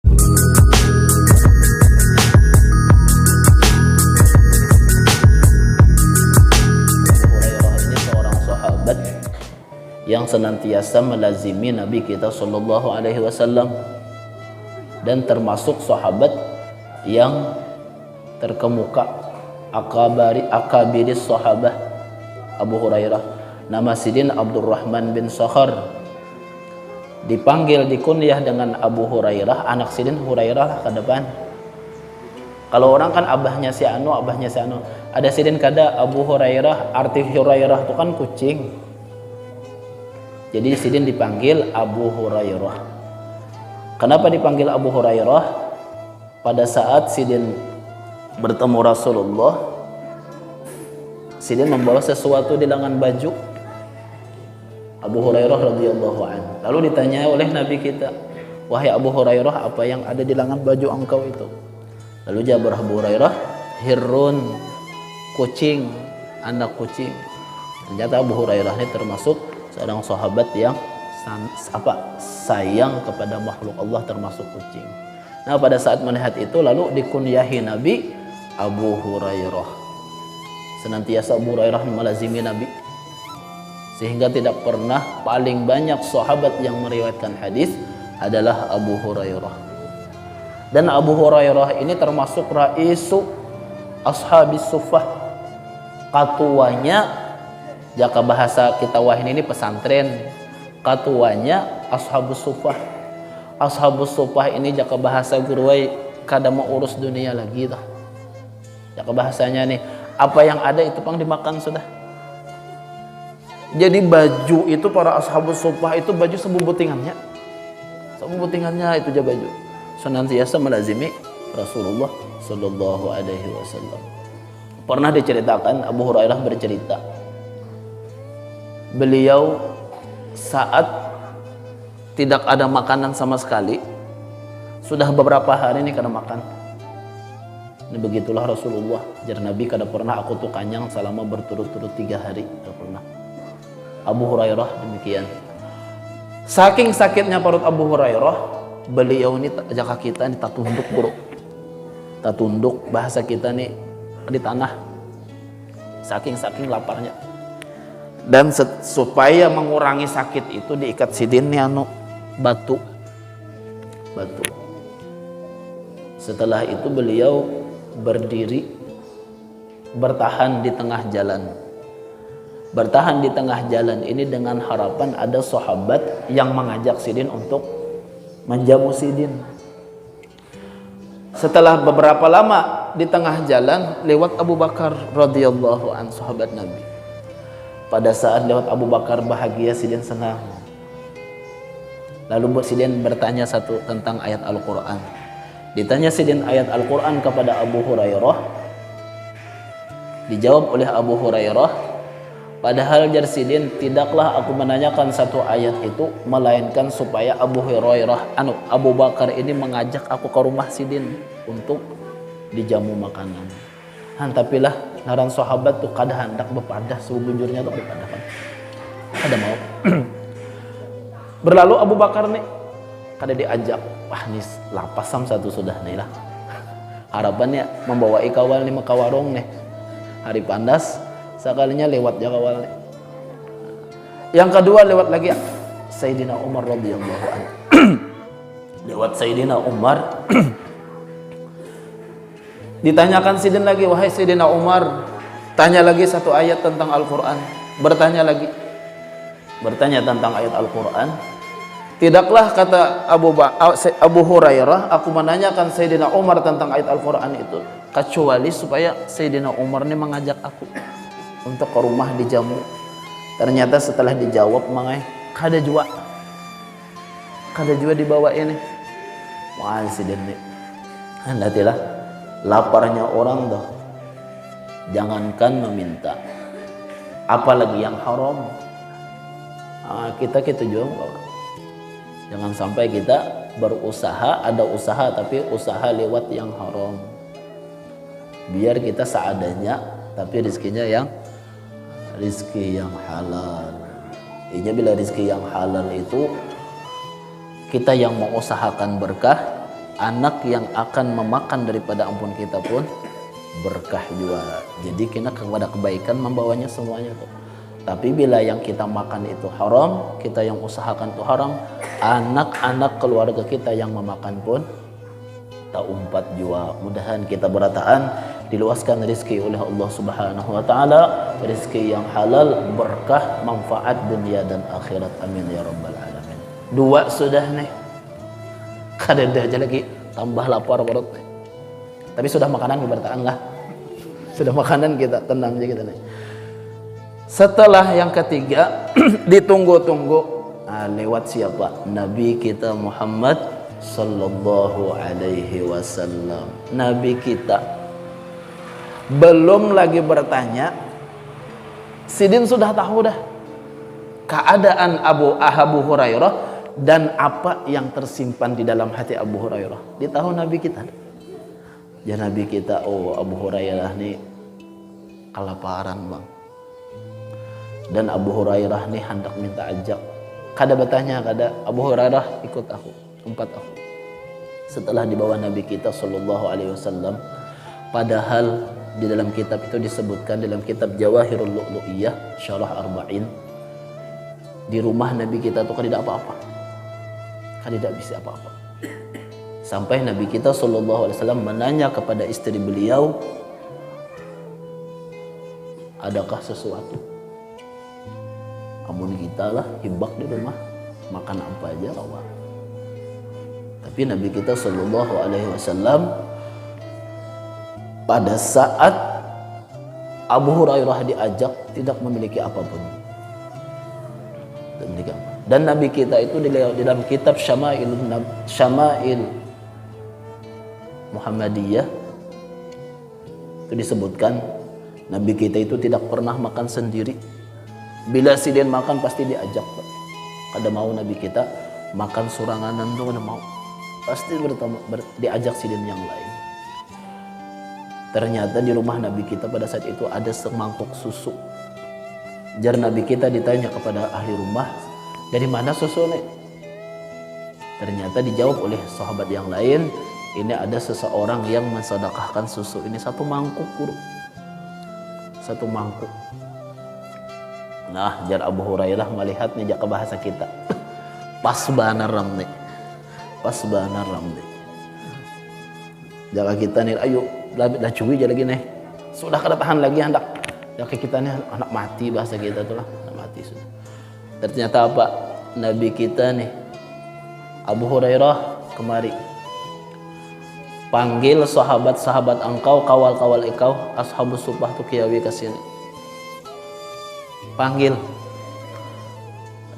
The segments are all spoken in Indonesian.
Hurairah ini seorang sahabat yang senantiasa melazimi Nabi kita Shallallahu Alaihi Wasallam dan termasuk sahabat yang terkemuka akabiris sahabah. Abu Hurairah nama Sidin Abdurrahman bin Sakhar, dipanggil dikunyah dengan Abu Hurairah. Anak Sidin Hurairah ke depan. Kalau orang kan abahnya si anu. Ada Sidin kada Abu Hurairah. Arti Hurairah itu kan kucing. Jadi Sidin dipanggil Abu Hurairah. Kenapa dipanggil Abu Hurairah? Pada saat Sidin bertemu Rasulullah, Sidin membawa sesuatu di lengan baju Abu Hurairah radhiyallahu anhu. Lalu ditanya oleh Nabi kita, "Wahai Abu Hurairah, apa yang ada di lengan baju engkau itu?" Lalu jawab Abu Hurairah, "Hirrun, kucing, anak kucing." Ternyata Abu Hurairah ini termasuk seorang sahabat yang sayang kepada makhluk Allah, termasuk kucing. Nah, pada saat melihat itu lalu dikunyahi Nabi Abu Hurairah. Senantiasa Abu Hurairah melazimi Nabi, sehingga tidak pernah, paling banyak sahabat yang meriwayatkan hadis adalah Abu Hurairah. Dan Abu Hurairah ini termasuk raisu ashabis suffah, katuanya, jika bahasa kita ini pesantren, katuanya ashabus suffah. Ashabus suffah ini jika bahasa guruai kada mau urus dunia lagi dah. Jika bahasanya nih, apa yang ada itu pang dimakan sudah. Jadi baju itu para ashabus suffah itu baju sebubutingannya itu aja baju. Senantiasa melazimi Rasulullah Sallallahu Alaihi Wasallam. Pernah diceritakan, Abu Hurairah bercerita, beliau saat tidak ada makanan sama sekali, sudah beberapa hari ini kada makan. Ini begitulah Rasulullah, jar Nabi, kada pernah aku tuh kanyang selama berturut-turut 3 hari, kada pernah. Abu Hurairah demikian. Saking sakitnya perut Abu Hurairah, beliau ini jaka kita ini tatunduk bro. Tatunduk bahasa kita nih di tanah. Saking laparnya. Dan supaya mengurangi sakit itu diikat Sidin nih batu. Setelah itu beliau berdiri bertahan di tengah jalan. Bertahan di tengah jalan ini dengan harapan ada sahabat yang mengajak Sidin untuk menjamu Sidin. Setelah beberapa lama di tengah jalan lewat Abu Bakar radhiyallahu anhu, sahabat Nabi. Pada saat lewat Abu Bakar bahagia, Sidin senang. Lalu Sidin bertanya satu tentang ayat Al-Quran. Ditanya Sidin ayat Al-Quran kepada Abu Hurairah. Dijawab oleh Abu Hurairah, padahal jar Sidin, tidaklah aku menanyakan satu ayat itu melainkan supaya Abu Bakar ini mengajak aku ke rumah Sidin untuk dijamu makanan. Hantapilah ngaran sahabat tuh kada hendak bepadah, sebujurnya tuh bepadah kan. Kada mau. Berlalu Abu Bakar nih kada diajak. Wah, nih lapasam satu sudah nih lah. Harapannya membawa ikawal nih makawarong nih. Hari pandas sekalinya lewat ya kawal nih. Yang kedua lewat lagi Sayyidina Umar radhiyallahu anhu. Lewat Sayyidina Umar. Ditanyakan Sidin lagi, wahai Sayyidina Umar, tanya lagi satu ayat tentang Al-Quran. Bertanya tentang ayat Al-Quran. Tidaklah kata Abu Hurairah, aku menanyakan Sayyidina Umar tentang ayat Al-Quran itu kecuali supaya Sayyidina Umar ini mengajak aku untuk ke rumah dijamu. Ternyata setelah dijawab mangai kada jua dibawa ini. Wah, Sidin nih handatilah laparnya orang dah, jangankan meminta, apalagi yang haram. Kita juga jangan sampai kita berusaha, ada usaha tapi usaha lewat yang haram. Biar kita seadanya tapi rizkinya yang rizki yang halal. Ini bila rizki yang halal itu kita yang mengusahakan berkah, anak yang akan memakan daripada ampun kita pun berkah juga. Jadi kita kepada kebaikan membawanya semuanya tuh. Tapi bila yang kita makan itu haram, kita yang usahakan itu haram, anak-anak keluarga kita yang memakan pun tak umpat jua. Mudahan kita berataan diluaskan rezeki oleh Allah Subhanahu wa taala, rezeki yang halal, berkah, manfaat dunia dan akhirat. Amin ya rabbal alamin. Dua sudah nih. Kada aja lagi, tambah lapar perut nih. Tapi sudah makanan berataan lah. Sudah makanan kita tenang aja kita nih. Setelah yang ketiga ditunggu-tunggu, lewat siapa? Nabi kita Muhammad sallallahu alaihi wasallam. Nabi kita belum lagi bertanya, Sidin sudah tahu dah keadaan Abu Hurairah dan apa yang tersimpan di dalam hati Abu Hurairah. Ditahu Nabi kita. Ya Nabi kita, oh Abu Hurairah nih kelaparan bang. Dan Abu Hurairah nih hendak minta ajak. Kada bertanya, kada Abu Hurairah ikut aku, tempat aku. Setelah dibawa Nabi kita sallallahu alaihi wasallam, padahal di dalam kitab itu disebutkan, dalam kitab Jawahirul Lu'lu'iyah Syarah Arba'in, di rumah Nabi kita tuh kada apa-apa. Kada bisa apa-apa. Sampai Nabi kita sallallahu alaihi wasallam menanya kepada istri beliau, adakah sesuatu? Amun kita lah hibak di rumah, makan apa aja rawa. Tapi Nabi kita sallallahu alaihi wasallam pada saat Abu Hurairah diajak tidak memiliki apapun. Dan Nabi kita itu di dalam kitab Syama'il Muhammadiyah itu disebutkan Nabi kita itu tidak pernah makan sendiri. Bila Sidin makan pasti diajak. Kada mau Nabi kita makan suranganan tuh kada mau. Pasti diajak Sidin yang lain. Ternyata di rumah Nabi kita pada saat itu ada semangkuk susu. Jar Nabi kita ditanya kepada ahli rumah, dari mana susu nih? Ternyata dijawab oleh sahabat yang lain, ini ada seseorang yang mensedekahkan susu ini satu mangkuk, guru. Satu mangkuk. Nah, jar Abu Hurairah melihat nih jak bahasa kita. Pas banar ramne. Pas banar ramne. Jaga kita nih, ayo dah cuy aja lagi nih. Sudah kada tahan lagi hendak. Jaga kita nih anak mati bahasa kita tuh lah, anak mati sudah. Ternyata apa? Nabi kita nih Abu Hurairah kemari. Panggil sahabat-sahabat engkau, kawal-kawal engkau, ashabus suffah tu kiawi kasini. Panggil.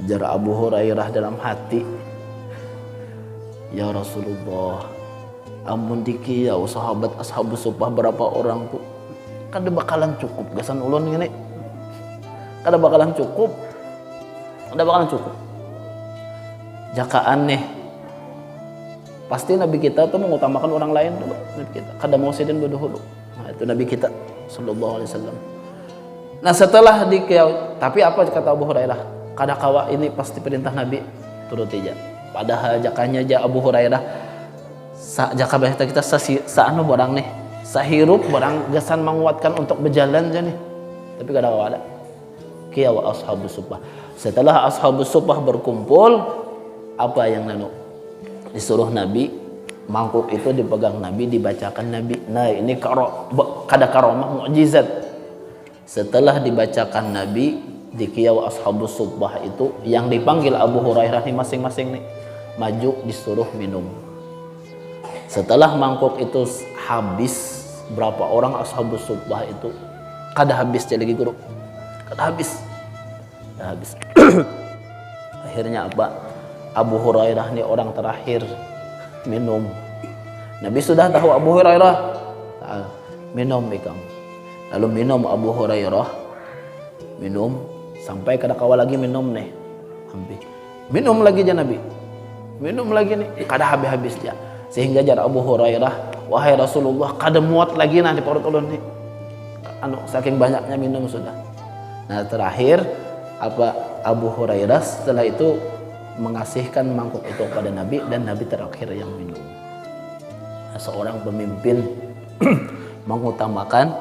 Jar Abu Hurairah dalam hati, ya Rasulullah, amun dikiyau sahabat ashabus suffah berapa orang tuh, kada bakalan cukup gasan ulun ngene. Kada bakalan cukup. Kada bakalan cukup. Jakaan nih. Pasti Nabi kita tuh mengutamakan orang lain dulu. Nabi kita kada mau Sidin berdahulu. Nah, itu Nabi kita sallallahu alaihi wasallam. Nah setelah dikiyau, tapi apa kata Abu Hurairah? Kada kawa ini pasti perintah Nabi, turut aja. Padahal jakannya aja Abu Hurairah, jaka bahasa kita saanu barang nih, sahirup barang gasan menguatkan untuk berjalan aja nih. Tapi kada kawa ada. Kiyau ashabus suffah. Setelah ashabus suffah berkumpul, apa yang disuruh Nabi, mangkuk itu dipegang Nabi, dibacakan Nabi. Nah ini kada karomah mukjizat. Setelah dibacakan Nabi, dikiyau ashabus suffah itu yang dipanggil Abu Hurairah nih masing-masing nih maju disuruh minum. Setelah mangkuk itu habis, berapa orang ashabus suffah itu kada habis lagi guru. Kada habis. Kada habis. Akhirnya apa? Abu Hurairah nih orang terakhir minum. Nabi sudah tahu Abu Hurairah minum ikam. Lalu minum Abu Hurairah, minum sampai kada kawa lagi minum nih, minum lagi aja Nabi, minum lagi nih, kada habis dia, sehingga jar Abu Hurairah, wahai Rasulullah, kada muat lagi nah di perut ulun nih, saking banyaknya minum sudah. Nah terakhir apa Abu Hurairah setelah itu mengasihkan mangkuk itu kepada Nabi dan Nabi terakhir yang minum. seorang pemimpin mengutamakan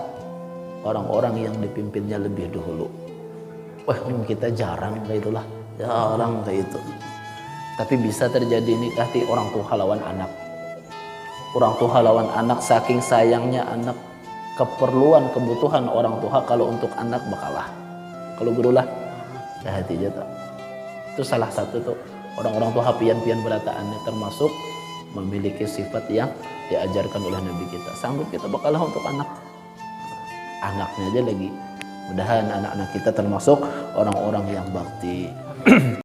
orang-orang yang dipimpinnya lebih dahulu. Wah, kita jarang kayak itulah, jarang kayak itu. Tapi bisa terjadi ini nanti orang tua lawan anak. Orang tua lawan anak, saking sayangnya anak, keperluan kebutuhan orang tua kalau untuk anak bakalah. Kalau gurulah hati aja tuh. Itu salah satu tuh orang-orang tua pian-pian berataannya, termasuk memiliki sifat yang diajarkan oleh Nabi kita. Sanggup kita bakalah untuk anaknya aja lagi. Mudahan anak-anak kita termasuk orang-orang yang bakti.